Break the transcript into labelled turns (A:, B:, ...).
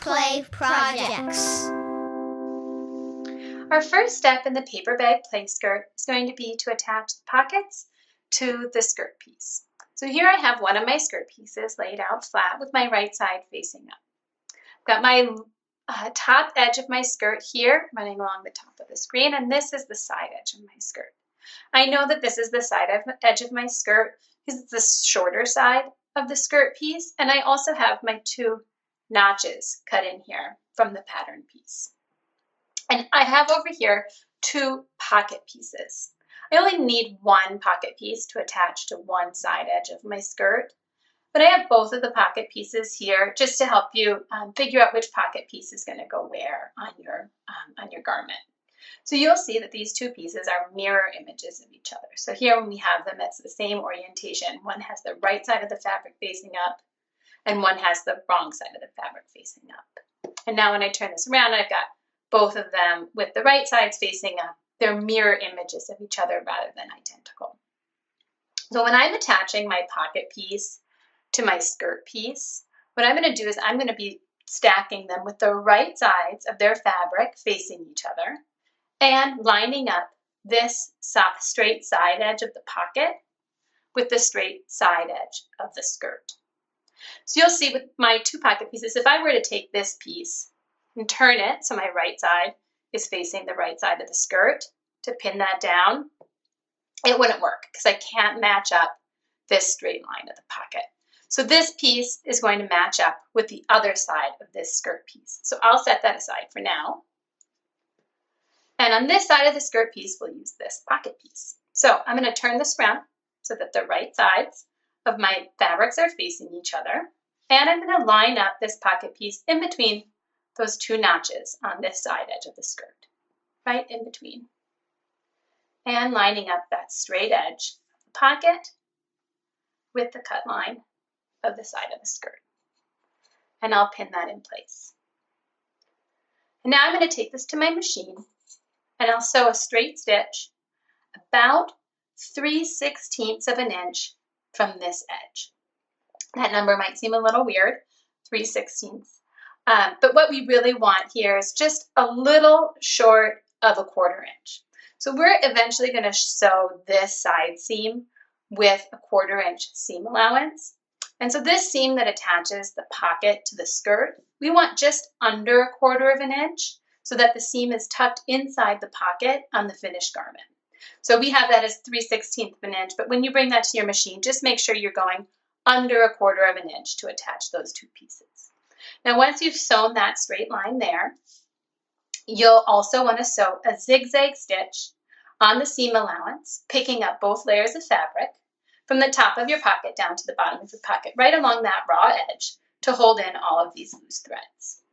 A: Play projects.
B: Our first step in the paper bag play skirt is going to be to attach the pockets to the skirt piece. So here I have one of my skirt pieces laid out flat with my right side facing up. Got my top edge of my skirt here running along the top of the screen, and this is the side edge of my skirt. I know that this is the side edge of my skirt because it's the shorter side of the skirt piece, and I also have my two notches cut in here from the pattern piece. And I have over here two pocket pieces. I only need one pocket piece to attach to one side edge of my skirt, but I have both of the pocket pieces here just to help you figure out which pocket piece is going to go where on your garment. So you'll see that these two pieces are mirror images of each other. So here when we have them, it's the same orientation. One has the right side of the fabric facing up, and one has the wrong side of the fabric facing up. And now when I turn this around, I've got both of them with the right sides facing up. They're mirror images of each other rather than identical. So when I'm attaching my pocket piece to my skirt piece, what I'm going to do is I'm going to be stacking them with the right sides of their fabric facing each other and lining up this straight side edge of the pocket with the straight side edge of the skirt. So you'll see with my two pocket pieces, if I were to take this piece and turn it so my right side is facing the right side of the skirt to pin that down, it wouldn't work because I can't match up this straight line of the pocket. So this piece is going to match up with the other side of this skirt piece. So I'll set that aside for now. And on this side of the skirt piece, we'll use this pocket piece. So I'm going to turn this around so that the right sides of my fabrics are facing each other. And I'm going to line up this pocket piece in between those two notches on this side edge of the skirt, right in between. And lining up that straight edge of the pocket with the cut line of the side of the skirt. And I'll pin that in place. And now I'm going to take this to my machine and I'll sew a straight stitch about 3/16 of an inch from this edge. That number might seem a little weird, 3/16. But what we really want here is just a little short of a 1/4 inch. So we're eventually going to sew this side seam with a 1/4 inch seam allowance. And so this seam that attaches the pocket to the skirt, we want just under a 1/4 of an inch so that the seam is tucked inside the pocket on the finished garment. So we have that as 3/16 of an inch, but when you bring that to your machine, just make sure you're going under a 1/4 of an inch to attach those two pieces. Now once you've sewn that straight line there, you'll also want to sew a zigzag stitch on the seam allowance, picking up both layers of fabric from the top of your pocket down to the bottom of the pocket, right along that raw edge to hold in all of these loose threads.